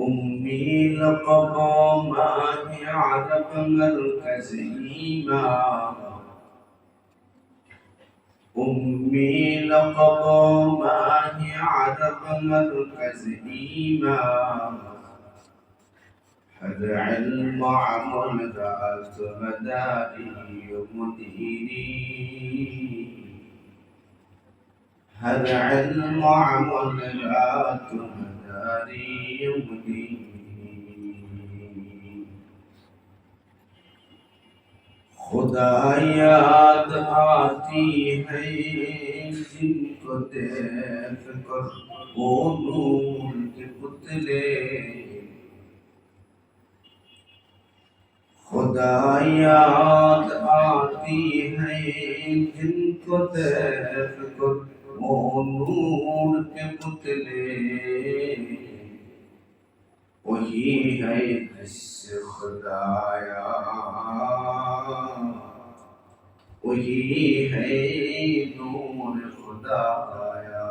أمي لقب ماهي عرب مركز إيمان أمي لقب ماهي عرب مركز إيمان هذا علم عمل ذات مداري مديري هذا علم عمل ذات مداري مديري खुदा याद आती है जिनको देख कर वो नूर के पुतले खुदा याद आती है जिनको देख कर वो नूर के पुतले वही है जिससे खुदाया वही है नूर खुदाया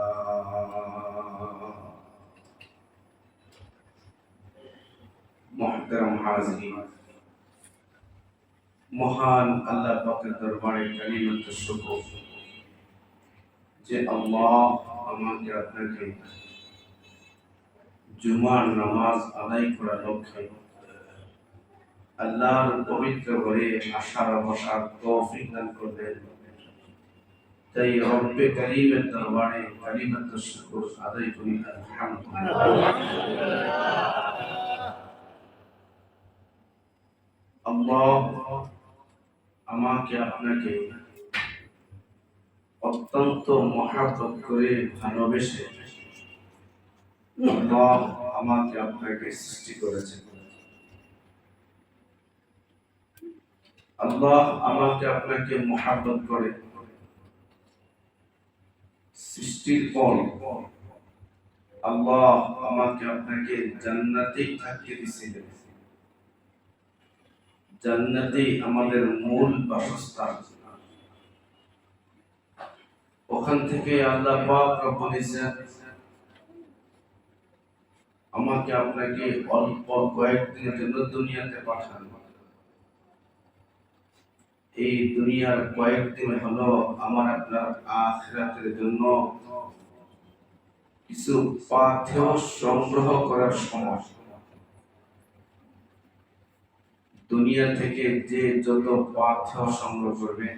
मोहतरम हाज़रीन महान अल्लाह पाक दरबारे कलिमत शुक्र जे अल्लाह আমাকে আপনাকে জুমার নামাজ আদায় করার লক্ষ্যে আল্লাহর পবিত্র ঘরে আসার বসার তৌফিক দান করলেন তাই রব্বে কারীমের দরবারে কালিমাত শুকর আদায় করি আলহামদুলিল্লাহ আল্লাহ আমাকে আপনাকে অত্যন্ত মহব্বত করে ভালোবেসে আল্লাহ আমাকে আপনাকে সৃষ্টি করেছেন আল্লাহ আমাকে আপনাকে মহব্বত করে সৃষ্টির পর আল্লাহ আমাকে আপনাকে জান্নাতেই থাকিয়ে দিয়েছিলেন জান্নাতেই আমাদের মূল বাসস্থান ওখান থেকে আল্লাহ পাক রব্বুল ইজ্জত আমাকে আপনাকে অল্প কয়েকদিনের জন্য দুনিয়াতে পাঠান এই দুনিয়ার কয়েকদিন হলো আমার আপনার আখিরাতের জন্য কিছু পাথেয় সংগ্রহ করার সময় দুনিয়া থেকে যে যত পাথেয় সংগ্রহ করবে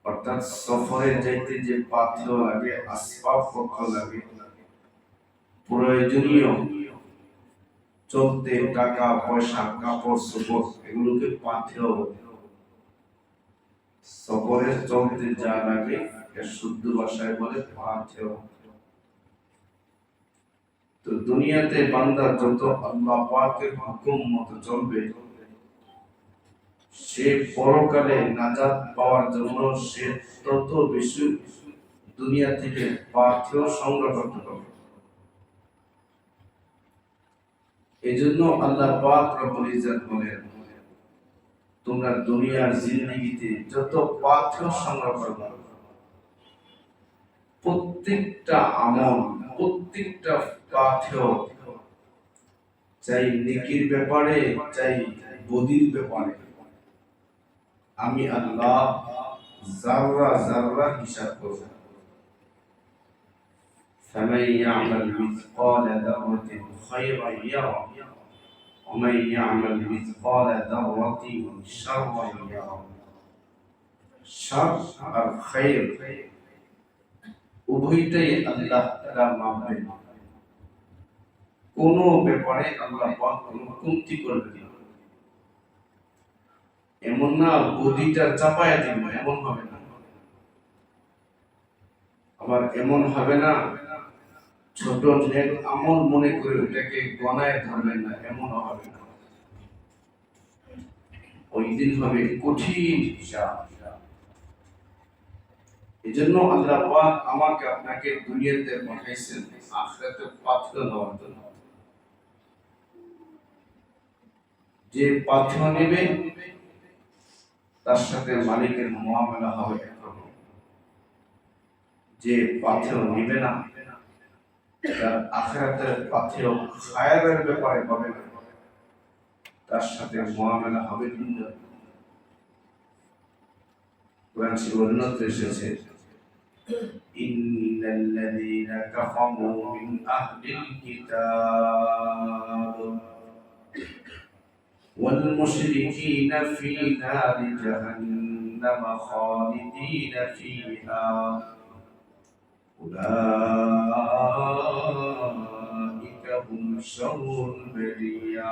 অর্থাৎ সফরে যাইতে যে পাথেয় লাগে আসবাবপত্র লাগে প্রয়োজনীয় চলতে টাকা পয়সা কাপড় চোপড় এগুলোকে পাথেয় সফরে চলতে যা লাগে এর শুদ্ধ ভাষায় বলে পাথেয় তো দুনিয়াতে বান্দা যত আল্লাহ পাকের হুকুম মতো চলবে সে পরকালে নাজাত পাওয়ার জন্য সে তত বেশি দুনিয়া থেকে পাথেয় সংগ্রহ করতে হবে এজন্য আল্লাহ পাক রব্বুল ইজ্জত বলেন তোমরা দুনিয়ার জিন্দেগিতে যত পাথেয় সংগ্রহ করবে প্রত্যেকটা আমল প্রত্যেকটা পাথেয় চাই নেকির ব্যাপারে চাই বদির ব্যাপারে আমি আল্লাহ যাররা যাররা হিসাব করব فمن يعمل مثقال ذرة خيرا يره ومن يعمل مثقال ذرة شرا يره شر আর খায়র উভয়টাই আল্লাহ তাআলা মানবেন কোন ব্যাপারে আল্লাহ পাক কোনো কমতি করবেন না এমন না বদিটা চাপায়া দিবেন এমন হবে না আবার এমন হবে না ছোট নেক আমল মনে করে ওটাকে গনায় ধরবেন না এমন হবে না ওই দিন হবে কঠিন হিসাব এজন্য আল্লাহ পাক আমাকে আপনাকে দুনিয়াতে পাঠাইছেন আখিরাতে পাথর দেওয়ার জন্য যে পাথর নেবে তার সাথে মালিকের মুআমালা হবে একরকম যে পাথর নেবে না তার আখিরাতের পথেও খায়রের ব্যাপারে হবে না, তার সাথে মুআমালা হবে ভিন্ন। কোরআন শরীফে উল্লেখ এসেছে ইন্নাল্লাযীনা কাফারু মিন আহলিল কিতাব ওয়াল মুশরিকিনা ফী নারি জাহান্নাম খালিদিনা ফীহা উলাইকা হুম শাররুল বারিয়া।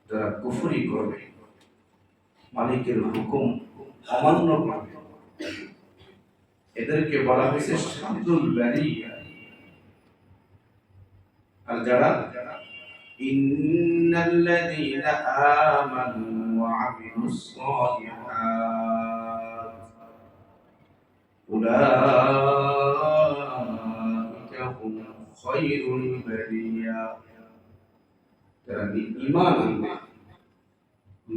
তারা কুফরি করবে, মালিকের হুকুম অমান্য করবে, এদেরকে বলা হয়েছে শাররুল বারিয়া। আর যারা ইন্নাল্লাযীনা আমানু ওয়া আমিলুস সালিহাত উলাইকা হুম খায়রুল বারিয়া। যারা ঈমান আনবে,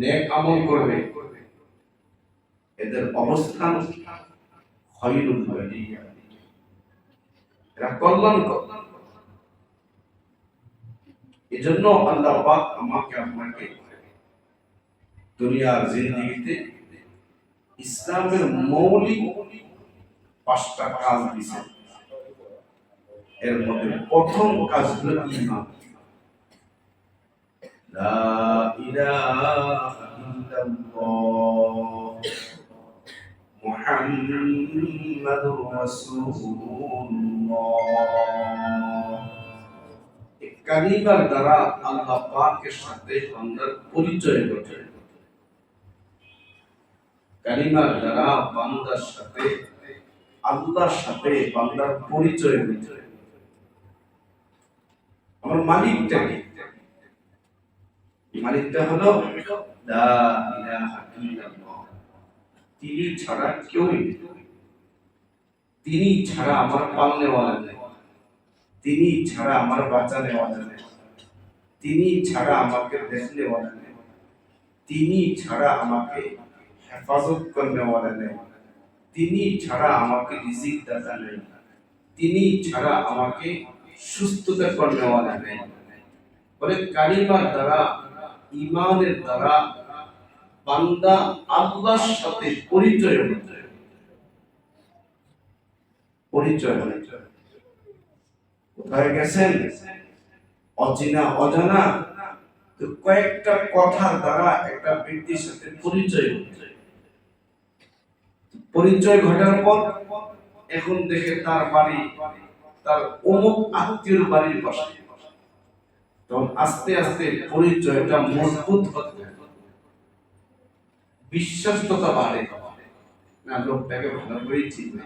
নেক আমল করবে, এদের অবস্থান খায়রুল বারিয়া, এরা কল্যাণকর। এজন্য আল্লাহ পাক আমাকে আপনাকে দুনিয়ার জিন্দেগিতে ইসলামের মৌলিক 5টা কাজ দিয়েছেন। এর মধ্যে প্রথম কাজ হলো ঈমান। লা ইলাহা ইল্লাল্লাহ মুহাম্মাদুর রাসূলুল্লাহ। এই কালিমার দ্বারা আল্লাহ পাকের সাথে বান্দার পরিচয় ঘটে। কালিমার দ্বারা বান্দার সাথে আল্লাহর সাথে বান্দার পরিচয় ঘটে। আমার মালিকটা কি? মালিকটা হলো লা ইলাহা ইল্লাল্লাহ। তিনি ছাড়া কেউ নেই, তিনি ছাড়া আমার পালনেওয়ালা নেই, তিনি ছাড়া আমার বাঁচানেওয়ালা নেই, তিনি ছাড়া আমাকে দেখনেওয়ালা নেই, তিনি ছাড়া আমাকে হেফাজত করনেওয়ালা নেই, তিনি ছাড়া আমাকে রিজিক দাতা নেই, তিনি ছাড়া আমাকে সুস্থতা করনেওয়ালা নেই। বলে কালিমার দ্বারা, ঈমানের দ্বারা বান্দা আল্লাহর সাথে পরিচয় হচ্ছে। পরিচয় হচ্ছে কোথায় গেছেন অচেনা অজানা, তো কয়েকটা কথার দ্বারা একটা ব্যক্তির সাথে পরিচয় হচ্ছে। পরিচয় ঘটার পর এখন দেখে তার বাড়ি তার অমুক আত্মীয়র বাড়ির পাশে, তখন আস্তে আস্তে পরিচয়টা মজবুত হতে, বিশ্বাসতা বাড়ে, না লোকটাকে ভালো করেই চিনবে।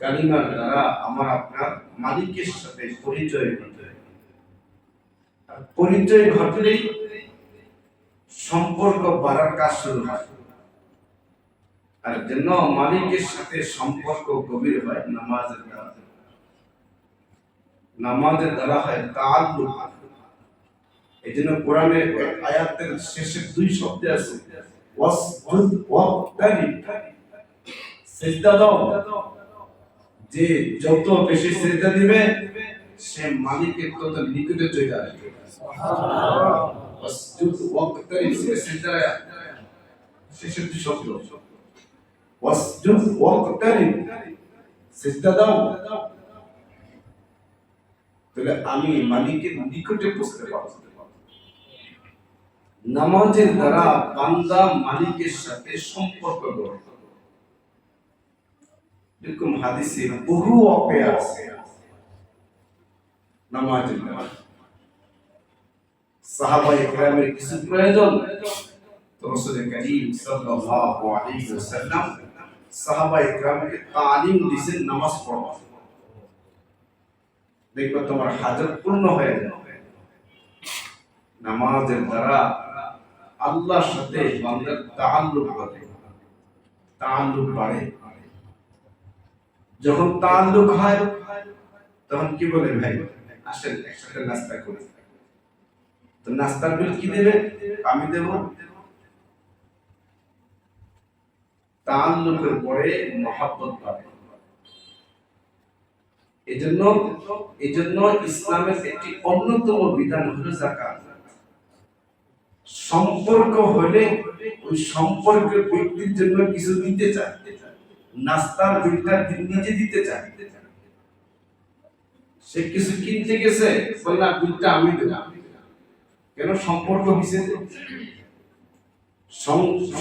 কালিমার দ্বারা আমার আপনার মালিকের সাথে পরিচয় ঘটে। পরিচয় ঘটলেই সম্পর্ক বাড়ার কাজ শুরু হয়। আর জন্য মালিকের সাথে সম্পর্ক গভীর হয় নামাজের দ্বারা। নামাজের দ্বারা হয় তাআল্লুক। এই জন্য কোরআনের আয়াতের শেষে 2 শব্দ আছে, ওয়াসজুদ ওয়াক্তারিব, সিজদা দাও। যে যত বেশি সিজদা দিবে সে মালিকের তত নিকটে চলে আসবে। সুবহানাল্লাহ। ওয়াসজুদ ওয়াক্তারিব, সিজদা শেষের 2 শব্দ, ওয়াসজুদ ওয়াক্তারিব, সিজদা দাও। তাহলে আমি মালিকের নিকটে পৌঁছতে পারব। নামাজের দ্বারা বান্দা মালিকের সাথে সম্পর্ক গড়ে। এরকম হাদিসে বহু ওয়াকিয়া আছে নামাজের দ্বারা। সাহাবায়ে কেরামের কিছু প্রয়োজন তো রাসূল করিম সাল্লাল্লাহু আলাইহি ওয়াসাল্লাম সাহাবায়ে কেরামকে তালিম দিয়েছেন নামাজ পড়া। দেখো তোমার হাজত পূর্ণ হয়ে যাবে। নামাজের দ্বারা আল্লাহর সাথে বান্দার তাআল্লুক ঘটে, তাআল্লুক বাড়ে। যখন তাআল্লুক হয় তখন কি বলে, ভাই আসেন একসাথে নাস্তা করি। তো নাস্তার বিল কি দেবে? আমি দেব। তাআল্লুকের পরে মহব্বত বাড়ে। এজন্য এজন্য ইসলামের একটি অন্যতম বিধান হলো যাকাত। সম্পর্ক হলে ওই সম্পর্কের ব্যক্তির জন্য কিছু দিতে চায়, নাস্তার বিলটা নিজে দিতে চায়। সে কিছু কিনতে গেছে, বলে না বিলটা আমি দিলাম, কেন? সম্পর্ক হইছে।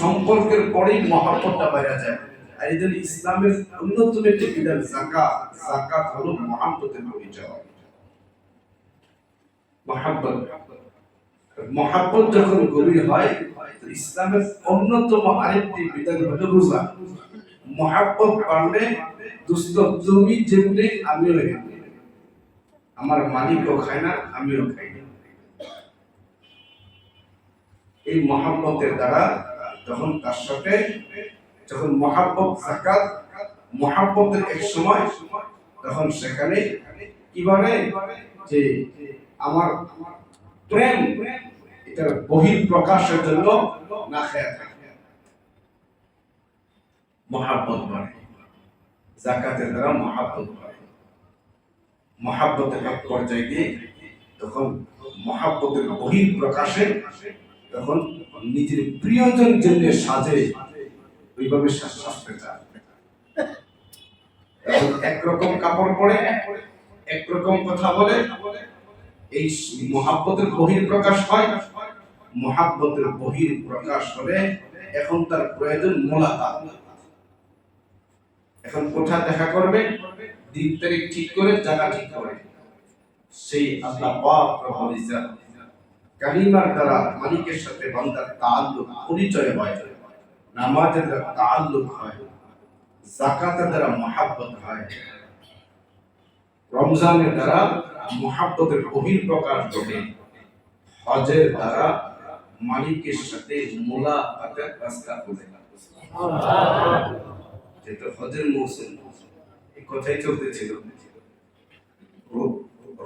সম্পর্কের পরেই মহব্বতটা বাইরে যায়। আর এই জন্য ইসলামের অন্যতম একটি বিধান যাকাত। যাকাত হলো মহব্বতের পরিচয়। মহব্বত যখন গভীর হয়, ইসলামের অন্যতম আরেকটি বিধান হলো রোজা। মহব্বত বাড়লে দোস্ত তুমি যেমনি আমিও এমনি, আমার মালিকও খায় না, আমিও খাই না। এই মহব্বতের দ্বারা তখন তার সাথে যখন মহব্বত যাকাত, মহব্বতের এক সময় তখন সেখানে কিভাবে যে আমার প্রেম এটার বহির প্রকাশের জন্য না খেয়ে থাকে, মহব্বত বাড়ে। যাকাতের দ্বারা মহব্বত বাড়ে। মহব্বতের এক পর্যায়ে গিয়ে তখন মহব্বতের বহির প্রকাশে তখন নিজের প্রিয়জন জন্য সাজে, ওইভাবে সাজতে চায়। একরকম কাপড় পরে, একরকম কথা বলে, এই মহব্বতের বহির প্রকাশ হয়। মহব্বতের বহির প্রকাশ হলে এখন তার প্রয়োজন মোলাকাত। এখন কোথায় দেখা করবে, দিন তারিখ ঠিক করে, জায়গা ঠিক করে, সেই আল্লাহ পাক রব্বুল ইজ্জত কালিমার দ্বারা মালিকের সাথে বান্দার তাআল্লুক, পরিচয় হয়। নামাজের দ্বারা তাআল্লুক হয়, যাকাতের দ্বারা মহব্বত হয়, রমজানের দ্বারা মহব্বতের বহির প্রকাশ ঘটে, হজের দ্বারা মালিকের সাথে মুলাকাতের রাস্তা খুলে। যেটা হজের মৌসুম, এই কথাই চলতেছিল।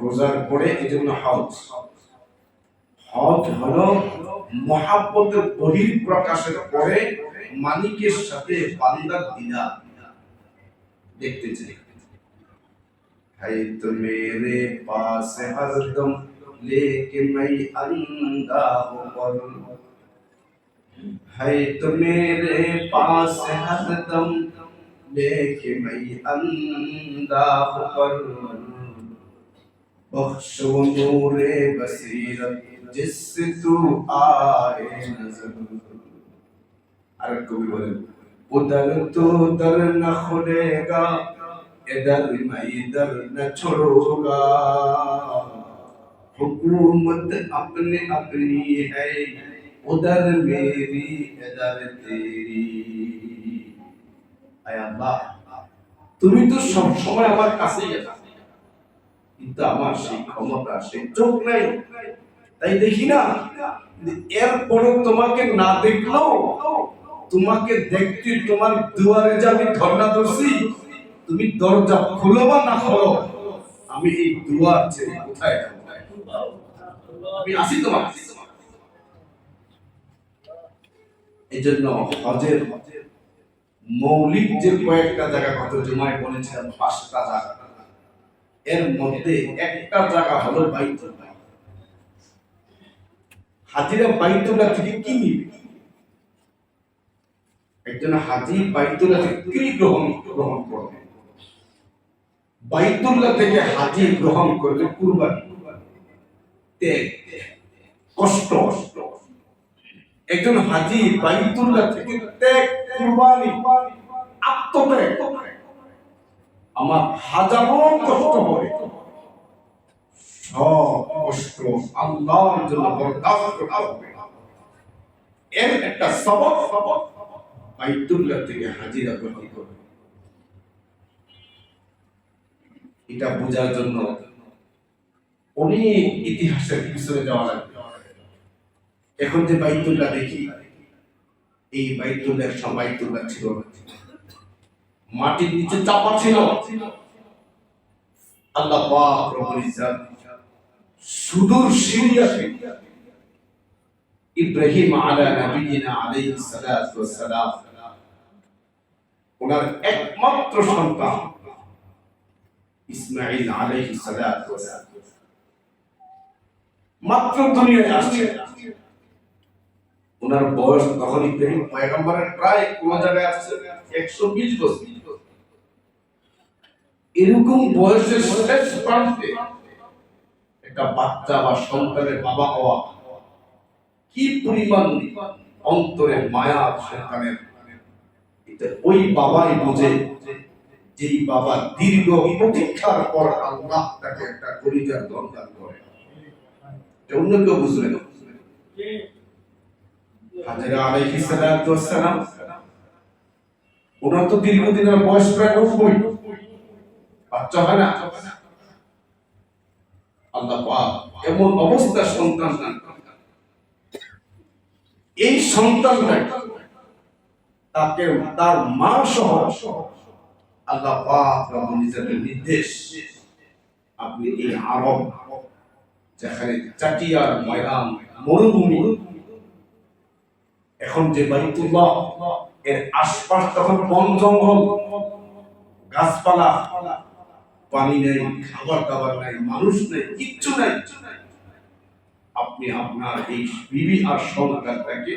রোজার পরে এই জন্য হজ। হজ হলো মহব্বতের বহির প্রকাশের পরে মালিকের সাথে বান্দার দিদার দেখতে চাই। है तो मेरे पास हरदम लेके मैं अंधा हूँ पर, है तो मेरे पास हरदम लेके मैं अंधा हूँ पर, बख्शो नूरे बसीरत जिससे तू आए नजर। अरे कभी बोले उधर तो दर न खुलेगा, इधर मैं इधर न छोड़ूंगा, हुकूमत अपने अपनी है, उधर मेरी इधर तेरी। आय अल्लाह, তুমি তো সব সময় আমার কাছেই আছো, কিন্তু আমার সেই ক্ষমতা, সেই চোখ নাই, তাই দেখি না। এরপরে তোমাকে না দেখলেও তোমাকে দেখতে তোমার দুয়ারে যে আমি ধর্ণা ধরছি, তুমি দরজা খুলো বা না খোলো, আমি এই দুয়ার ছেড়ে কোথায় যাব? আমি আসি তোমার। এই জন্য হজের মৌলিক যে কয়েকটা জায়গা কত জুমায় বলেছিলাম, 5টা জায়গা, এর মধ্যে একটা জায়গা হলো বাইতুল্লাহ। হাজিরা বাইতুল্লাহ থেকে কি নিবে? একজন হাজি বাইতুল্লাহ থেকে কি গ্রহণ করবে? বাইতুল্লাহ থেকে হাজি গ্রহণ করবে কুরবানি, ত্যাগ, কষ্ট। একজন হাজি বাইতুল্লাহ থেকে ত্যাগ, কুরবানি, আত্মত্যাগ, আমার হাজারো কষ্ট হবে, সব কষ্ট আল্লাহর জন্য বরদাস্ত করতে হবে। এর একটা সবক বাইতুল্লাহ থেকে হাজিরা গ্রহণ করবে। এটা বোঝার জন্য অনেক ইতিহাসের পিছনে যাওয়া লাগবে। এখন যে বাইতুল্লাহ দেখি, এই বাইতুল্লাহ সব বাইতুল্লাহ ছিল না, মাটির নিচে চাপা ছিল। আল্লাহ পাক রব্বুল ইজ্জত সুদূর সিরিয়া থেকে ইব্রাহিম আলা নবিয়িনা আলাইহিস সালাতু ওয়াস সালাম, ওনার একমাত্র সন্তান ইসমাঈল আলাইহিস সালাতু ওয়াস সালাম মাত্র দুনিয়ায় আসছে। ওনার বয়স তখন ইব্রাহিম পয়গম্বরের প্রায় কোন জায়গায় আসছে 120 বছর। এরকম বয়সের শেষ প্রান্তে একটা বাচ্চা বা সন্তানের বাবা হওয়া কি পরিমাণ অন্তরে মায়া সন্তানের, এটা ওই বাবাই বোঝে যেই বাবা দীর্ঘ প্রতীক্ষার পর আল্লাহ তাকে একটা কলিজার দল দান করে। এটা অন্য কেউ বুঝবে না। হাজেরা আলাইহিস সালাতু ওয়াস সালাম ওনার তো দীর্ঘদিনের বয়স প্রায় 90, বাচ্চা হয় না। আল্লাহ পাক এমন অবস্থা সন্তান দান করেন, এই সন্তানটা তাকে তার মা সহ আল্লাহ পাক রব্বুল ইজ্জতের নির্দেশ, আপনি এই আরব যেখানে চাটিয়ার ময়দান মরুভূমি, এখন যে বাইতুল্লাহ এর আশপাশ তখন বন জঙ্গল, গাছপালা, পানি নেই, খাবার দাবার নাই, মানুষ নেই, কিচ্ছু নাই, আপনি আপনার এই বিবি আর সন্তানটাকে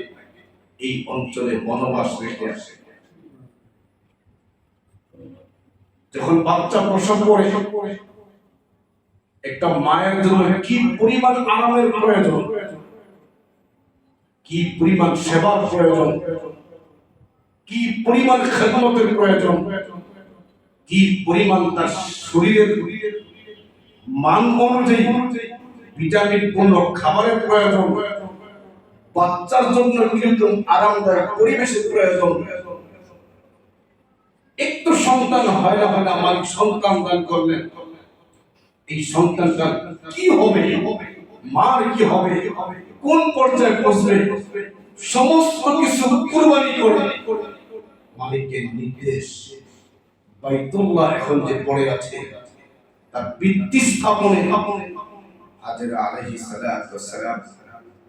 এই অঞ্চলে বনবাস রেখে আসেন। যখন বাচ্চা প্রসব করে একটা মায়ের জন্য কি পরিমাণ আরামের প্রয়োজন, কি পরিমাণ সেবার প্রয়োজন, কি পরিমাণ খেদমতের প্রয়োজন, কি পরিমাণ তার শরীরের মান অনুযায়ী ভিটামিন পূর্ণ খাবারের প্রয়োজন, বাচ্চার জন্য কিরকম আরামদায়ক পরিবেশের প্রয়োজন। একটু সন্তান হয় না মালিক সন্তান দান করলেন, এই সন্তানটা কি হবে, মার কি হবে, কোন পর্যায়ে পৌঁছবে, সমস্ত কিছু কুরবানি করে মালিকের নির্দেশ বাইতুল্লাহ এখন যে পড়ে আছে তার ভিত্তি স্থাপনে হাজেরা আলাইহিস সালাতু ওয়াস সালাম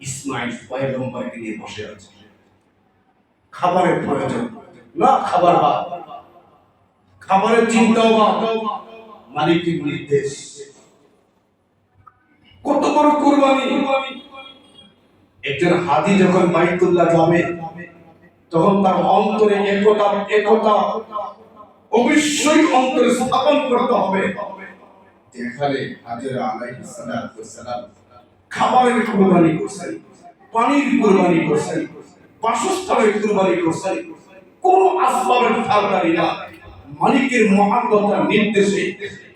ইসমাঈল পয়গম্বরকে নিয়ে বসে আছে। খাবারের প্রয়োজন না, খাবারের চিন্তাও বা মালিকের নির্দেশ। কত বড় কুরবানি! একজন হাজি যখন বাইতুল্লাহ যাবে তখন তার অন্তরে একতা অবশ্যই অন্তরে স্থাপন করতে হবে। যেখানে হাজেরা আলাইহিস সালাতু ওয়াস সালাম খাবারের কুরবানি করছেন, পানির কুরবানি করছেন, বাসস্থানের কুরবানি করছেন, কোন আসবাবের ধারদারি না, মালিকের মহাব্বতের নির্দেশে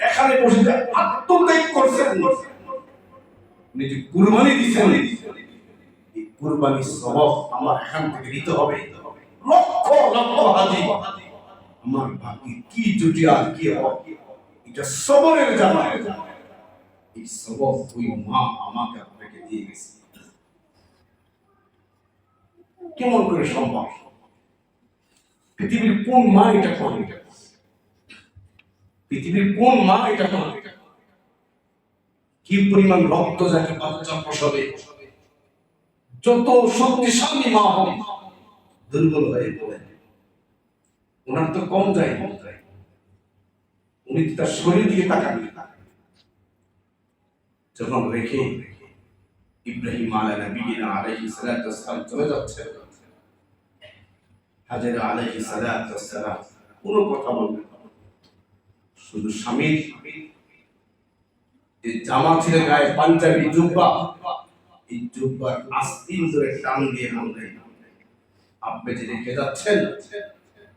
এখানে বসে আত্মত্যাগ করছেন, নিজে কুরবানি দিচ্ছেন। এই কুরবানির সওয়াব আমার এখান থেকে নিতে হবে। লক্ষ লক্ষ হাজি আমার ভাগ্যে কি জুটি আর কি হবে, এটা সবরের জানা। এই সবব ওই মা আমাকে আপনাকে দিয়ে গেছে। কেমন করে সম্ভব? পৃথিবীর কোন মা এটা করে? পৃথিবীর কোন মা এটা করে? কি পরিমাণ রক্ত যাকে বাচ্চা প্রসবে, যত শক্তিশালী মা হবে দুর্বল হয়ে পড়ে। ওনার তো কম যায়, উনি তার শরীর দিকে তাকান। যখন রেখে ইব্রাহিম আলাইহিস সালাতু ওয়াস সালাম চলে যাচ্ছে, হাজেরা আলাইহিস সালাতু ওয়াস সালাম কোনো কথা বলবেন না, শুধু স্বামীর যে জামা ছিল গায়ে, পাঞ্জাবি জুব্বা, এই জুব্বার আস্তিন ধরে টান দিয়ে বললেন, আপনি যে রেখে যাচ্ছেন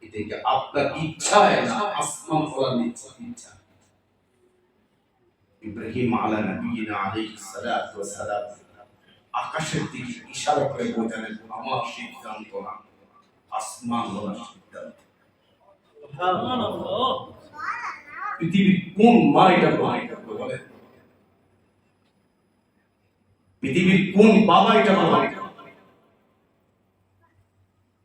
এটা কি আপনার ইচ্ছায় না আসমান ওয়ালার ইচ্ছা? ইব্রাহিম আলাইহিস সালাতু ওয়াস সালাম আকাশের দিকে ইশারা করে বোঝালেন, আমার সিদ্ধান্ত না, আসমান ওয়ালার সিদ্ধান্ত। সুবহানাল্লাহ! পৃথিবীর কোন মা এটা বলে? পৃথিবীর কোন বাবা এটা বলে?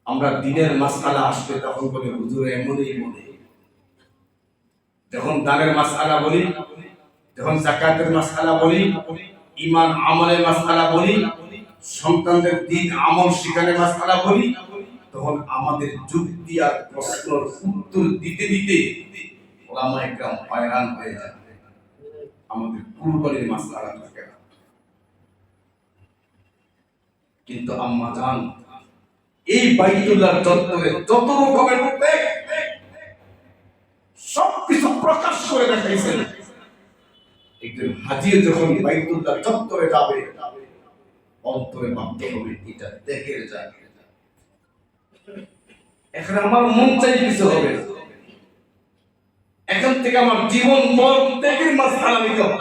আমরা দিনের মাসআলা আসবে তখন বলে হুজুর এমনই বলে, যখন দানের মাসআলা বলি, যখন যাকাতের মাসআলা বলি, ঈমান আমলের মাসআলা বলি, সন্তানদের দিন আমল শিখানোর মাসআলা বলি, তখন আমাদের যুক্তি আর প্রশ্নের উত্তর দিতে দিতে ওলামায়ে কেরাম হয়রান হয়ে যায়। আমাদের কুরবানির মাসআলা থাকে না। কিন্তু আম্মা জান এই বাইতুল্লাহ চত্বরে যত রকমের ত্যাগ সবকিছু প্রকাশ করে দেখাইছেন। একজন হাজি যখন বাইতুল্লাহ চত্বরে যাবে অন্তরে ভাবতে হবে এটা ত্যাগের জায়গা। এখন আমার মন চাই কিছু হবে, এখন থেকে আমার জীবন পর ত্যাগের মাসআলা নিতে হবে।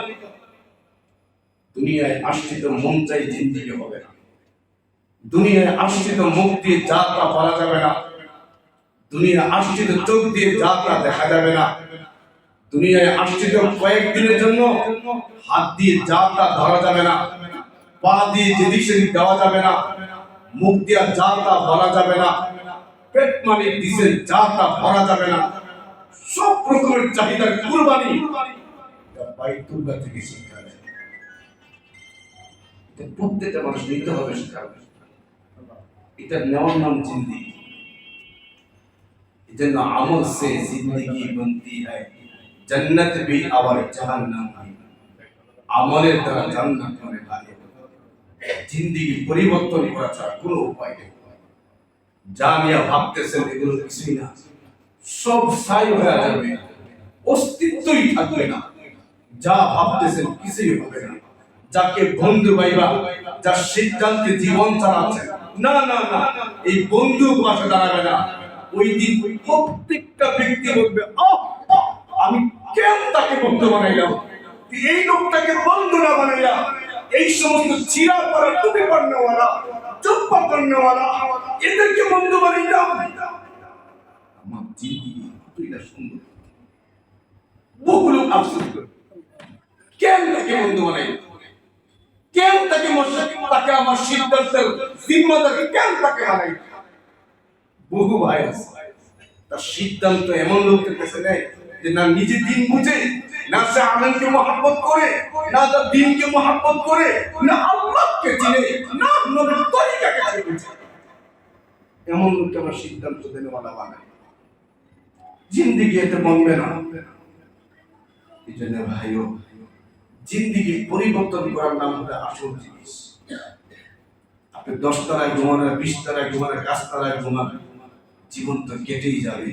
দুনিয়ায় আসছি তো মন চাই জিন্দেগি হবে না, দুনিয়ায় আসছি তো মুখ দিয়ে যা তা বলা যাবে না, দুনিয়ায় আসছি তো চোখ দিয়ে যা তা দেখা যাবে না, দুনিয়ায় আসছি তো কয়েকদিনের জন্য হাত দিয়ে যা তা ধরা যাবে না, পা দিয়ে যেদিক সেদিক দেওয়া যাবে না, মুখ দিয়ে যা তা বলা যাবে না, পেট মালিক দিছে যা তা ভরা যাবে না। সব রকমের চাহিদার কুরবানি বাইতুল্লাহ থেকে শিক্ষা দেয়। প্রত্যেকটা মানুষ নিতে হবে শিক্ষা। এটা নেওয়ার নাম জিন্দেগি। এজন্য আমল সে জিন্দেগি बनती है, जन्नत भी और जहन्नम भी। আমলের দ্বারা জান্নাত মানে লাগে। জিন্দেগি পরিবর্তন করা ছাড়া কোনো উপায় নেই। যা নিয়ে ভাবতেছেন এগুলো কিছুই না, সব ছাই হয়ে যাবে, অস্তিত্বই থাকবে না। যা ভাবতেছেন কিছুই হবে না। যাকে বন্ধু ভাইবা, যার সিদ্ধান্তে জীবন চালাচ্ছে, না না না, এই বন্ধু পাশে দাঁড়াবে না। ওই দিন প্রত্যেকটা ব্যক্তি বলবে, আমি কেন তাকে বন্ধু বানাইলাম, এই লোকটাকে বন্ধু না বানাইলাম। এই সমস্ত চিরা পরা টুপি পড়নেওয়ালা, চুপ্পা পড়নেওয়ালা, এদেরকে বন্ধু বানাইলাম। আমার জিন্দেগি কতটা সুন্দর। বহু লোক আফসোস করে, কেন তাকে বন্ধু বানাইলাম, কেন তাকে তাকে আমার সিদ্ধান্তের জিম্মাদারি কেন তাকে বানাই। বহু ভাই আছে তার সিদ্ধান্ত এমন লোকের কাছে নেয় যে না নিজে দিন বুঝে, না সে আলেমকে মহব্বত করে, না তার দিনকে মহব্বত করে, না আল্লাহকে চিনে, না নবীর তরিকাকে চিনে। এমন লোককে আমার সিদ্ধান্ত দেনেওয়ালা বানায়, জিন্দেগি এতে বনবে না। এই জন্য ভাইও জিন্দেগি পরিবর্তন করার নাম হলো আসল জিনিস। আপনি 10 তলায় ঘুমান, 20 তলায় ঘুমান, 5 তলায় ঘুমান, জীবন তো কেটেই যাবে।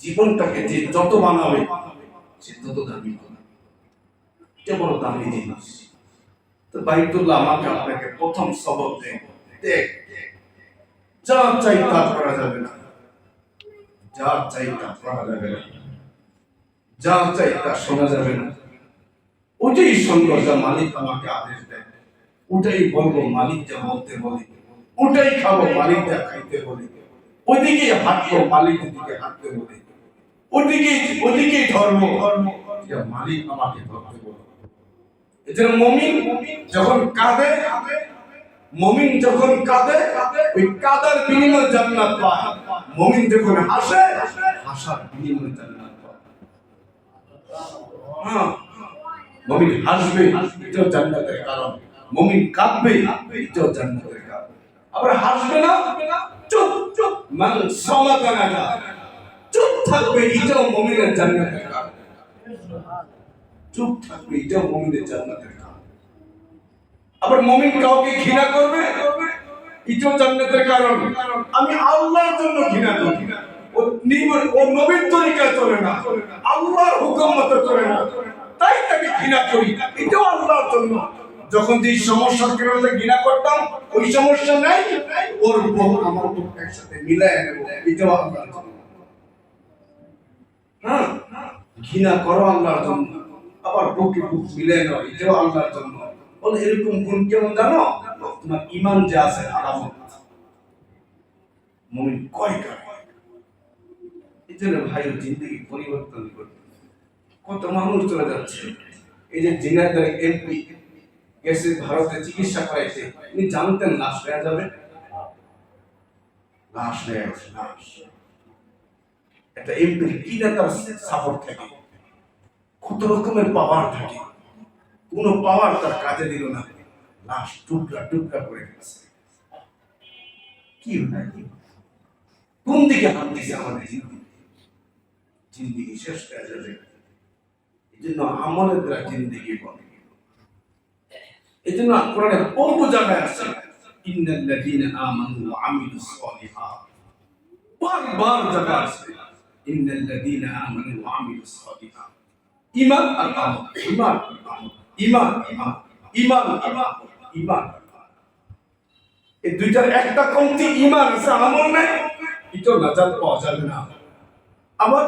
জীবনটাকে যে যত বানাবে সে তত দামি হবে। এটা বড় দামি জিনিস। তো বাইতুল্লাহ আমাকে আপনাকে প্রথম সবক দেয়, দেখ যা চাই তা করা যাবে না, যা চাই তা করা যাবে না, যা চাই তা শোনা যাবে না। ওটাই শুনবো যা মালিক আমাকে আদেশ দেয়, ওটাই বলবো মালিক যা বলতে বলে, ওটাই খাবো মালিক যা খাইতে বলে, ওদিকে হাঁটবো মালিক দিকে হাঁটতে বলে, ওদিকে ধর্ম যা মালিক আমাকে ধরতে বলে। এজন্য মুমিন যখন কাঁদে, মুমিন যখন কাঁদে ওই কাঁদার বিনিময়ে জান্নাত পায়। মুমিন যখন হাসে, হাসার বিনিময়ে জান্নাত পায়। হ্যাঁ, মুমিন হাসবে এটাও জান্নাতের কারণ, মুমিন কাঁদবে এটাও জান্নাতের কারণ। আবার হাসবে না, চুপ চুপ মান সমাতানা না, চুপ থাকবে এটাও মুমিনের জান্নাতের কারণ। চুপ থাকবে এটাও মুমিনের জান্নাতের কারণ। আবার মুমিন কাউকে ঘৃণা করবে এটাও জান্নাতের কারণ। আমি আল্লাহর জন্য ঘৃণা করি, ও নবীর তরিকায় চলে না, আল্লাহর হুকুম মতো চলে না, তাই তাকে ঘৃণা করি, এটাও আল্লাহর জন্য। যখন যে সমস্যার কারণে ঘৃণা করতাম ওই সমস্যা নাই, ওর বউ আমার বউ একসাথে মিলায় নেব, এটাও আল্লাহর জন্য। হ্যাঁ, ঘৃণা করো আল্লাহর জন্য, আবার বউকে বুক মিলায় নাও, এটাও আল্লাহর জন্য। বলে এরকম গুণ কেমন জানো, তোমার ঈমান যে আছে আলামত। মুমিন কয় করে এজন্য ভাই জিন্দেগি পরিবর্তন করতে। কত মানুষ চলে যাচ্ছে, এই যে জিনাদার এমপি গেছে ভারতে চিকিৎসা করাইছে, উনি জানতেন লাশ হয়ে যাবে, লাশ হয়ে গেছে। লাশ একটা এমপির কি না তার সাপোর্ট থাকে, কত রকমের পাওয়ার থাকে, কোন পাওয়ার তার কাজে দিল না, লাশ টুকরা টুকরা করে গেছে। কি হয়, কোন দিকে হাত দিছে আমাদের জিন্দেগি, জিন্দেগি শেষ হয়ে যাবে। এই জন্য আমলের দ্বারা জিন্দেগি বনে। এই জন্য কোরআনে বহু জায়গায় আছে ইন্নাল্লাযীনা আমানু ওয়া আমিলুস সালিহাত, বারবার জায়গা আছে ইন্নাল্লাযীনা আমানু ওয়া আমিলুস সালিহাত। ঈমান আর আমল, ঈমান ঈমান ঈমান ঈমান ঈমান, এই দুইটার একটা কমতি ঈমান আছে, আমল নাই, এটা নাজাত পাওয়া যাবে না। আবার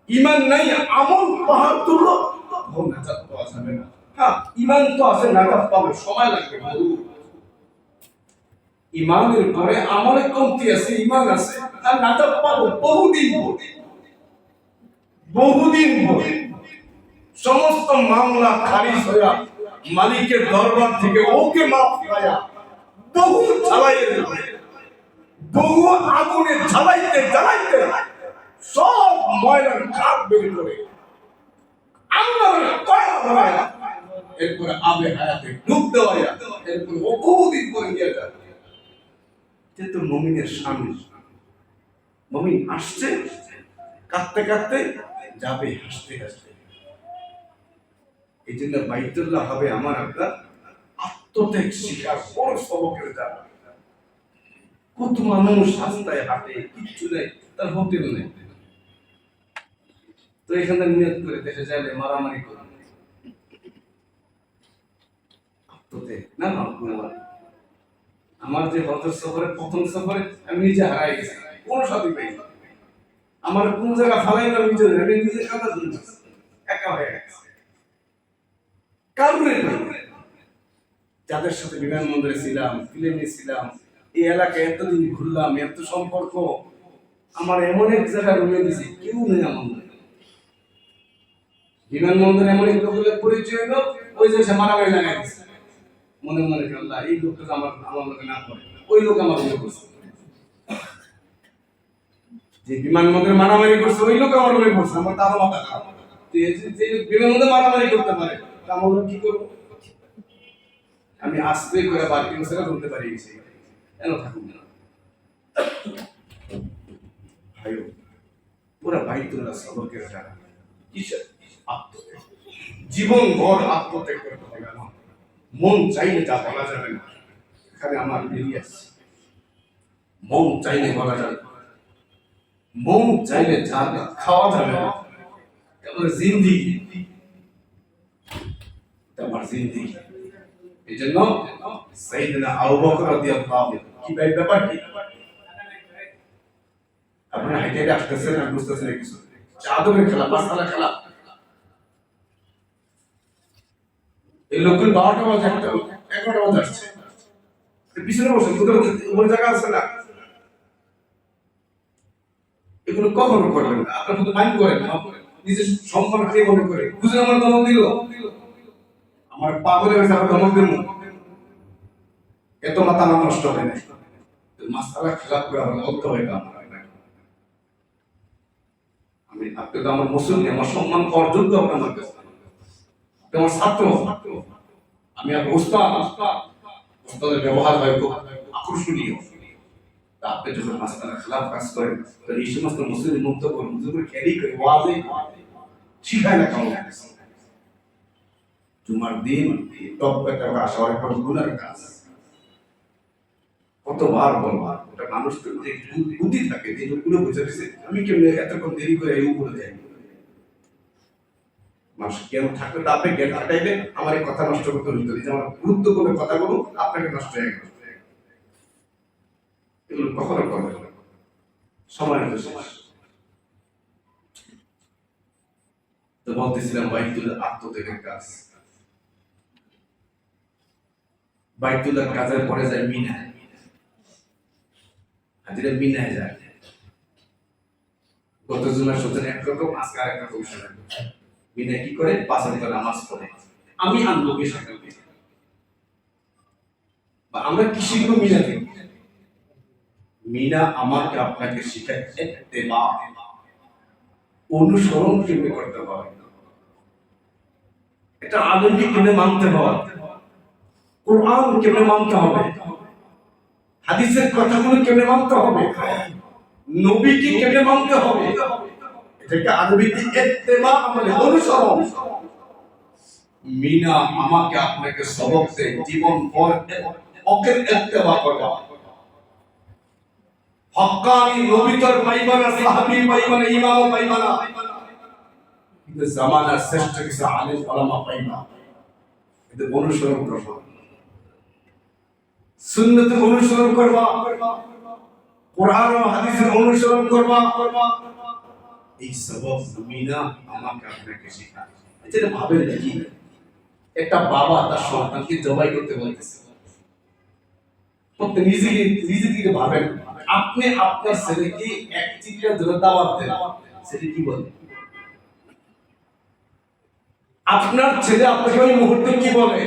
ঈমান নাই, আমল পাহাড় তুললো, তখন নাজাত পাওয়া যাবে না। হ্যাঁ, ঈমান তো আছে, নাজাত পাবো, সময় লাগবে। ঈমানের পরে আমলে কমতি আছে, ঈমান আছে, আর নাজাত পাবো বহুদিন পরে, বহুদিন পরে। সমস্ত মামলা খারিজ হইয়া মালিকের দরবার থেকে ওকে মাফ পায়া বহু ঝালাইয়ের পরে, বহু আগুনে জ্বালাইতে জ্বালাইতে সব ময়লার খাপ বের করে আল্লাহর দয়া হয়, এরপরে আবে হায়াতে ডুব দেওয়া, এরপরে ও বহুদিন পরে নিয়ে যাবে। এটা তো মুমিনের শান। মুমিন আসছে কাঁদতে কাঁদতে, যাবে হাসতে হাসতে। এই জন্য বাইতুল্লাহ হবে আমার আপনার আত্মত্যাগ শিখার বড় সবকের জায়গা। কত মানুষ রাস্তায় হাঁটে, কিচ্ছু নেই, তার হোটেল নেই, তো এখানে নিয়ত করে দেশে চাইলে মারামারি করে না। আমার যে হজের সফরে, প্রথম সফরে আমি নিজে হারাই গেছি, কোন সাথী পাই না, আমার কোন জায়গা ফালাই না, আমি নিজে কাঁদা শুনছি, একা হয়ে গেছে। কারণে যাদের সাথে বিমানবন্দরে ছিলাম, প্লেনে ছিলাম, এই এলাকায় এতদিন ঘুরলাম, এত সম্পর্ক, আমার এমন এক জায়গায় রয়ে দিয়েছি, কেউ নেই আমার বিমানবন্দরে। এমন এক লোকের পরিচয় হলো, ওই যে সে মারামারি লাগাই দিচ্ছে, মনে মনে আল্লাহ এই লোকটা আমার লোকে না করে, ওই লোক আমার মনে করছে, যে বিমানবন্দরে মারামারি করছে ওই লোক আমার মনে করছে, আমার তারও মাথা খারাপ। যে বিমানবন্দরে মারামারি করতে পারে, আমরা কি করবো? আমি আস্তে করে বাকি বছরে বলতে পারি কেন থাকুন না ভাই, পুরা বাইতুল্লাহ সবকের জায়গা। কিসের আত্মত্যাগ? জীবন ভর আত্মত্যাগ করতে হবে। মন চাইলে যা বলা যাবে না, এখানে আমার বেরিয়ে আসছে, মন চাইলে বলা যাবে, মন চাইলে যা খাওয়া যাবে না, আমার জিন্দিগি, আমার জিন্দিগি। এই জন্য সাইয়েদনা আবু বকর রাদিয়াল্লাহু কি ব্যাপার কি আপনারা হেঁটে আসতেছেন আর বুঝতেছেন কিছু চাদরের খেলা, মাসালা খেলা। এই লোকের 12টা বাজে, 11টা বাজে আসছে, পিছনে বসে তোদের উপরে জায়গা আছে না, এগুলো কখনো করবেন না। আপনার শুধু মাইন্ড করেন, নিজের সম্মান কে মনে করে বুঝে আমার ধমক দিল, আমার পাগলের কাছে আমার ধমক দেব, এত মাথা আমার নষ্ট হয় না। মাসালা খেলা করে আমার মত হয় না। আমি আপনি তো আমার মুসলিম, আমার সম্মান পাওয়ার যোগ্য আপনার কাছে, আমার ছাত্র, আমি আর ওস্তাদ, ওস্তাদের ব্যবহার হয় খুব আকর্ষণীয়। আপনি যখন মাসালা খেলাফ কাজ করেন, এই সমস্ত মুসলিম মুক্ত করে হুজুরের খেলি করে ওয়াজে শিখায় না কারণ জুমার দিন টপ একটা আসা হয় পর গুনার কাজ। কতবার বলবার ওটা মানুষ তো যে বুদ্ধি থাকে, যে লোকগুলো বুঝে দিছে আমি কেমনে এতক্ষণ দেরি করে এই উপরে যাই, মানুষ জ্ঞান থাকলে তো আপনি জ্ঞান হাঁটাইলে আমার এই কথা নষ্ট করতে হইতো, যে আমার গুরুত্বপূর্ণ কথাগুলো আপনাকে নষ্ট হয়ে গেল, এগুলো কখনো করবে না, সময় হতে শেষ। তো বলতেছিলাম বাইতুল্লাহ আত্মত্যাগের কাজ। বাইতুল্লাহর কাজের পরে যায় মিনা, হাজিরা মিনায় যায়। গত জুমার সূচনা একরকম, আজকে আরেক রকম শোনা। মিনায় কি করে? 5 ওয়াক্ত নামাজ পড়ে। আমি আনলোকে সাকাল দিই, বা আমরা কি শিখবো মিনা থেকে? মিনা আমাকে আপনাকে শিখায় ইত্তেবা, অনুসরণ কিভাবে করতে হয়, এটা আলেমকে কিভাবে মানতে হয়, কোরআন কিভাবে মানতে হবে, হাদিসের কথাগুলো কিভাবে মানতে হবে, নবীকে কিভাবে মানতে হবে, থেকে আরবিতে ইত্তেবা মানে অনুসরণ। মিনা আমাকে আপনাকে সবক দেয় জীবন ভর ওকে ইত্তেবা করবা। হক্কানি নবীতর পাইবা না, সাহাবী পাইবা না, ইমাম পাইবা না, কিন্তু জামানার শ্রেষ্ঠ কিছু আলেম ওলামা পাইবা। এদের অনুসরণ করবা, সুন্নতের অনুসরণ করবা, কোরআন ও হাদিসের অনুসরণ করবা। এই সবক মিনা আমাকে আপনাকে শেখায়। এটা ভাবেন দেখি, একটা বাবা তার সন্তানকে জবাই করতে বলতেছে, নিজে থেকে ভাবেন, আপনি আপনার ছেলেকে এক চিঠিটা ধরে দাওয়াত দেন, ছেলে কি বলে? আপনার ছেলে আপনাকে ওই মুহূর্তে কি বলে?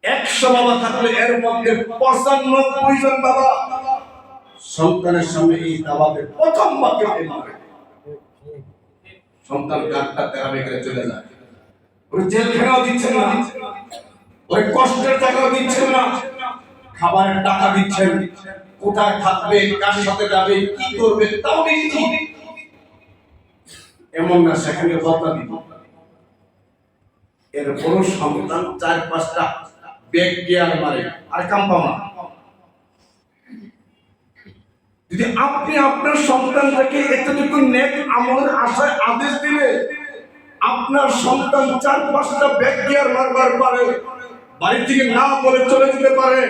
100 বাবা থাকলে এর মধ্যে 95 জন বাবা সন্তানের সামনে এই দাওয়াতের প্রথম বাক্য বলে, সন্তান গানটা তেরাবে করে চলে যায়। ওই জেলখানাও দিচ্ছেন না, ওই কষ্টের টাকাও দিচ্ছেন না, খাবারের টাকা দিচ্ছেন, কোথায় থাকবে, কার সাথে যাবে, কি করবে তাও দিচ্ছি। এমন না সেখানে বদলা দিব। এর বড় সন্তান 4-5টা ব্যাগ গিয়ার মারে আর কাম পাও না। যদি আপনি আপনার সন্তানটাকে এতটুকু নেক আমলের আশায় আদেশ দিলে আপনার সন্তান 4-5টা ব্যাগ গিয়ার মারবার পারে, বাড়ি থেকে না বলে চলে যেতে পারে,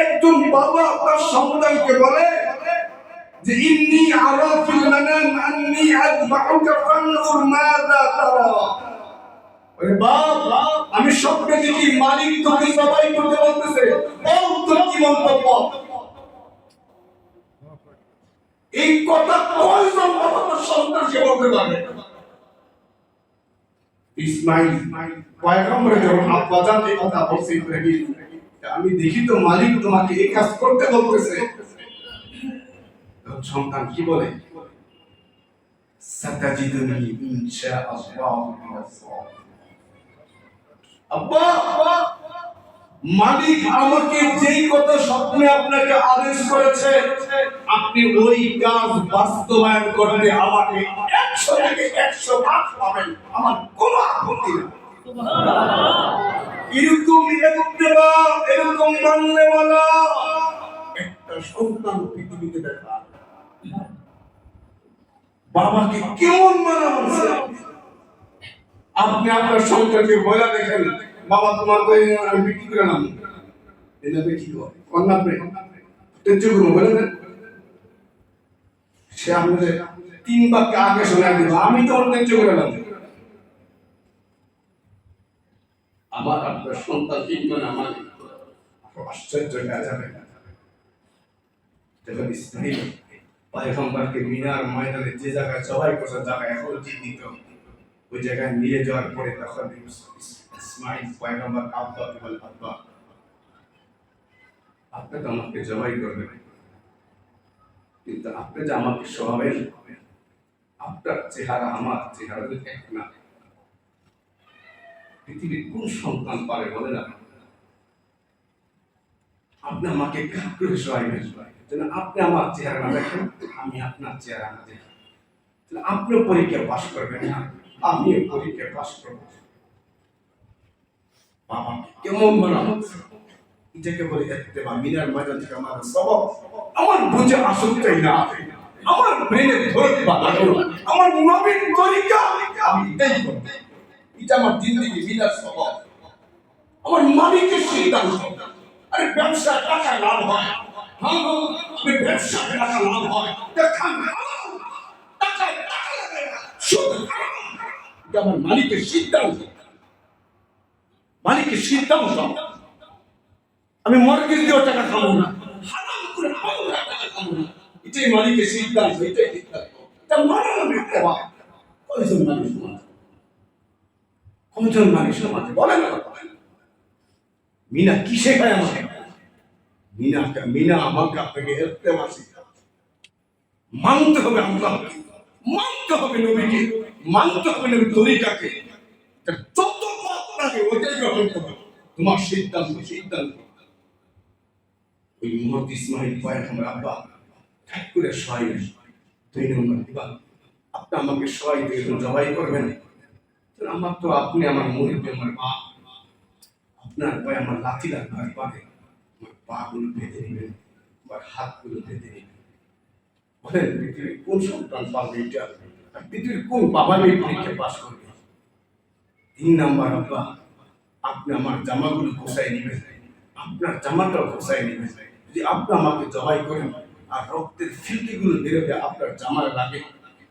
একজন বাবা আপনার সন্তানকে বলে যে ইন্নী আরা ফিল মানাম আন্নী আযবাহুকা ফানজুর মাযা তারা। ওরে বাবা, আমি স্বপ্নে দেখি মালিক তোকে জবাই করতে বলতেছে, বল তোর কি মন্তব্য? এই কথা কয়জন বাবা তার সন্তানকে বলতে পারে? ইসমাইল পয়গম্বর যখন আব্বাজান এই কথা বলছে, ইব্রাহিম, আমি দেখি তো মালিক তোমাকে এই কাজ করতে বলতেছে। সন্তান কি বলে? সাতাজিদুনি ইনশাআল্লাহ মিনাস সাবিরিন। আব্বা, মালিক আমাকে যেই কথা স্বপ্নে আপনাকে আদেশ করেছে আপনি ওই কাজ বাস্তবায়ন করলে আমাকে 100 থেকে 100 ভাগ পাবেন, আমার কোনো আপত্তি নেই। এরকম ইত্তেবা, এরকম মাননেওয়ালা একটা সন্তান পৃথিবীতে দেখা। বাবাকে কেমন মানা হচ্ছে? আপনি আপনার সন্তানকে বলে দেখেন, বাবা তোমার বই আমি বিক্রি করে নাম এটা বিক্রি করে কন্যা প্রেম তেজ গুরু বলে দেন। সে আমাদের 3 বাক্য আগে শোনা দিল, আমি তো ওর তেজ করে নাম। আমার আপনার সন্তান ইমান আমার আশ্চর্য হয়ে যাবে। যখন ইসমাইল পয়গম্বরকে মিনার ময়দানে যে জায়গায় জবাই করার জায়গায় এখন চিহ্নিত, ওই জায়গায় নিয়ে যাওয়ার পরে তখন ইসমাইল পয়গম্বর আব্বাকে বলে, আব্বা আপনি তো আমাকে জবাই করবেন, কিন্তু আপনি যে আমাকে শোয়াবেন, আপনার চেহারা আমার চেহারা যদি এক না, পৃথিবীর কোন সন্তান পারে বলে না? আপনি আমাকে কাপ করে শোয়াইবেন, যেন আপনি আমার চেহারা না দেখেন, আমি আপনার চেহারা না দেখি। আপনিও পরীক্ষা পাস করবেন না, আমিও পরীক্ষা পাস করব। বাবা কেমন মনে হচ্ছে? এটাকে বলে ইত্তেবা। মিনার ময়দান থেকে আমার সবক, আমার বুঝে আসলটাই না, আমার ব্রেনে ধরে বাঁধানো, আমার নবীর তরিকা আমি এটাই করব। এটা আমার জিন্দেগি মিনার সবক, আমার মালিকের সিদ্ধান্ত। আরে ব্যবসা টাকা লাভ হয়, হ্যাঁ আমি ব্যবসা টাকা লাভ হয়, দেখা টাকা টাকা লাগে শুধু এটা আমার মালিকের সিদ্ধান্ত। মালিকের সিদ্ধান্ত আমি মর্গেজ দিয়েও টাকা খাবো না, হারাম করে টাকা খাবো না, এটাই মালিকের সিদ্ধান্ত। এটাই সিদ্ধান্ত, এটা মানানো ইত্তেবা। কয়জন মানুষ সমাজে, কয়জন মানুষ সমাজে বলে না? মিনা কি শেখায় আমাকে? মিনা আমাকে আপনাকে ইত্তেবা শেখায়। মানতে হবে আল্লাহকে, মানতে হবে নবীকে, মানতে হবে নবীর তরিকাকে। যত পথ লাগে ওইটাই গ্রহণ করবে, তোমার সিদ্ধান্ত সিদ্ধান্ত। ওই মুহূর্তে ইসমাইল পয়গম্বর আব্বা ঠাক করে শোয়াইলেন, 2 নম্বর দিবা আপনি আমাকে সবাই জবাই করবেন। আমার তো আপনি আমার মুরিদ, আমার বাপ, আপনার পায়ে আমার লাথি লাগবে, আর পাবে আমার পা গুলো বেঁধে নেবেন, আমার হাত গুলো বেঁধে নেবেন। বলেন পৃথিবীর কোন সন্তান পাবে এটা? আর পৃথিবীর কোন বাবা মেয়ে পরীক্ষা পাস করবে? 3 নাম্বার আব্বা, আপনি আমার জামাগুলো ঘষাই নেবেন, আপনার জামাটাও ঘষাই নেবেন। যদি আপনি আমাকে জবাই করেন আর রক্তের ফিল্কিগুলো বেরোবে আপনার জামায় লাগে,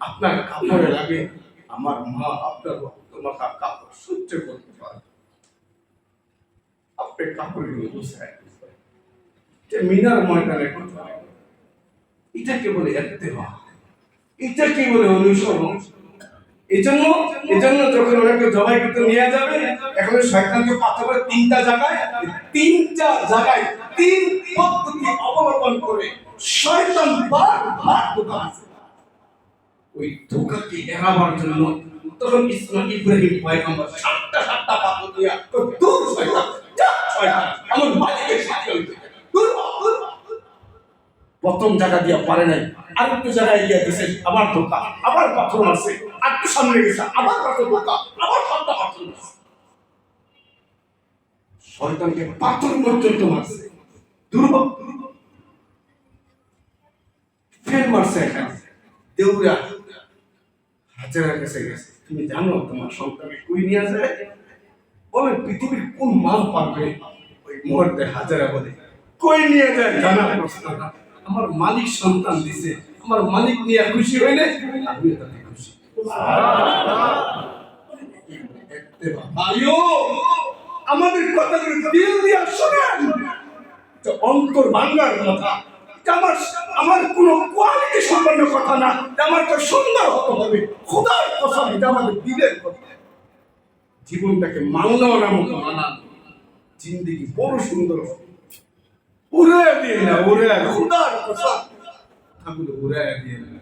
আপনার কাপড়ে লাগে, আমার মা আপনার রক্ত মাখা কাপড় সহ্য করতে পারে, আপনার কাপড়গুলো ঘষাই যে মিনার ময়দানের কথা, এটাকে বলে ইত্তেবা, এটাকে বলে অনুসরণ। এজন্য যখন ওনাকে জবাই করতে নিয়ে যাবে, এখন শয়তানকে পাথর করে 3টা জায়গায় 3 পদ্ধতি অবলম্বন করে শয়তান বারবার ধোঁকা দিচ্ছে। ওই ধোঁকাকে এড়াবার জন্য তখন ইব্রাহিম পয়গম্বর 7টা পাথর দিয়া দূর শয়তান, যা শয়তান আমার মালিকের সাথে হইতে দূর। প্রথম জায়গা দিয়া পারে নাই, আরেকটু জায়গায় গিয়ে দিয়েছে, আবার ধোঁকা, আবার পাথর মারছে, আরেকটু সামনে গেছে, আবার পাথর ধোঁকা, আবার 7টা পাথর মারছে, শয়তানকে পাথর পর্যন্ত মারছে, দুর্বল ফের মারছে। এখানে দেউরা হাজারের কাছে গেছে, তুমি জানো তোমার সন্তানকে কই নিয়ে যায়? বলে পৃথিবীর কোন মা পারবে ওই মুহূর্তে হাজারা বলে কই নিয়ে যায় জানার প্রশ্ন না, আমার মালিক সন্তান দিছে, আমার মালিক নিয়ে খুশি হইলে আমি তাতে খুশি। ভাইও আমাদের কথাগুলো দিল দিয়া শোনেন, অন্তর বাংলার কথা, আমার কোন কোয়ালিটি সম্পন্ন কথা না, আমার তো সুন্দর হতে হবে, খোদার কসম এটা আমাদের দিলের কথা। জীবনটাকে মাংলাওয়ার মতো মানা, জিন্দেগি বড় সুন্দর হবে। উড়ে দিয়ে না, উড়ে খোদার কসম থাকলে উড়ে দিয়ে না,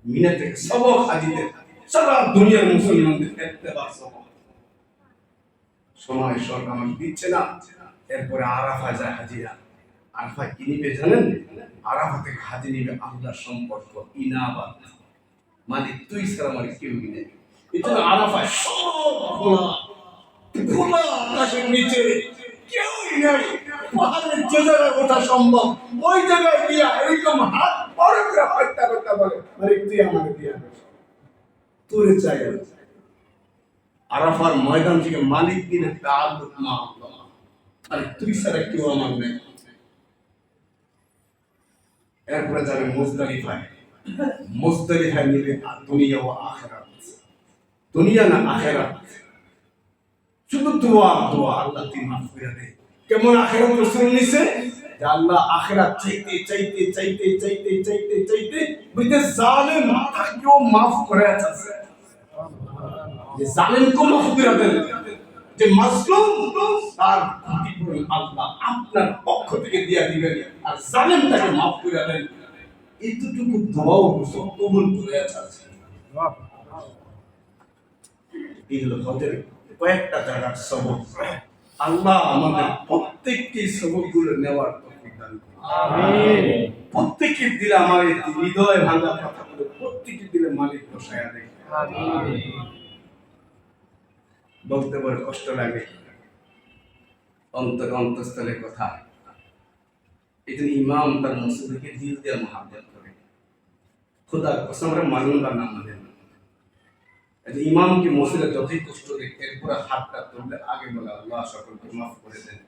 মিনা থেকে সবক হাজিতে সারা দুনিয়ার মুসলমানদের ইত্তেবা সবক। সময় সরকার আমাকে দিচ্ছে না, এরপরে আরাফা যায় হাজিরা। আরাফা কি নিবে জানেন? আরাফা থেকে হাজি নিবে আল্লাহর সম্পর্ক, ইনাবাত, মানে তুই ছাড়া আমার কেউ নেই। এই জন্য আরাফা সব খোলা আকাশের নিচে কেউই নেই, পাহাড়ের যে জায়গায় ওঠা সম্ভব ওই জায়গায় দিয়া এরকম হাত পরে করে হত্যা করতে বলে, মানে তুই আমাকে দিয়া তোরে চাই। আরাফার ময়দান থেকে মালিক দিনে তাআল্লুক মা আল্লাহ, আর তুই ছাড়া কেউ আমার নেই। এরপরে যাবে মুজদালিফায়, মুজদালিফায় নিবে দুনিয়া ও আখিরাত, দুনিয়া না আখিরাত, শুধু দোয়া দোয়া, আল্লাহ তুই মাফ করে দে। কেমন আখিরাত রাসূল নিছে যে আল্লাহ আখিরাত চাইতে চাইতে চাইতে চাইতে চাইতে চাইতে বুঝতে জালেম তাকেও মাফ করে আছে, যে জালেমকে মাফ করে দেন, যে মাজলুম তার ক্ষতিপূরণ আল্লাহ আপনার পক্ষ থেকে দিয়ে দিবেন, আর জালেমটাকে মাফ করে দেন। এতটুকু দোয়াও রাসূল কবুল করে আছে। এই হলো হজের কয়েকটা জায়গার সবক। আল্লাহ আমাদের প্রত্যেককে সবকগুলো নেওয়ার তৌফিক দান করুন, আমিন। প্রত্যেকের দিলে আমার এই হৃদয় ভাঙা কথাগুলো প্রত্যেকের দিলে মালিক বসায়া দেয়, আমিন। বলতে বড় কষ্ট লাগে, অন্তঃস্থলের কথা। এই জন্য ইমাম তার মুসলিমকে দিল দিয়ে মহাব্বত করে, খোদার কসম আমরা মানুন বা না মানেন। ইমামকে মসজিদে যতই কষ্ট দেয়, এরপরে হাতটা তুললে আগে বলে আল্লাহ সকলকে মাফ করে দেন।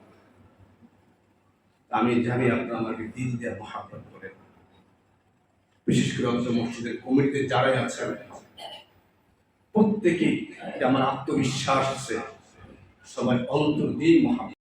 আমি জানি আপনারা আমাকে দিল দিয়ে মহাব্বত করেন, বিশেষ করে অন্ত মসজিদের কমিটিতে যারাই আছেন প্রত্যেকেই আমার আত্মবিশ্বাস আছে সবাই অন্তর দিয়ে মহাব্বত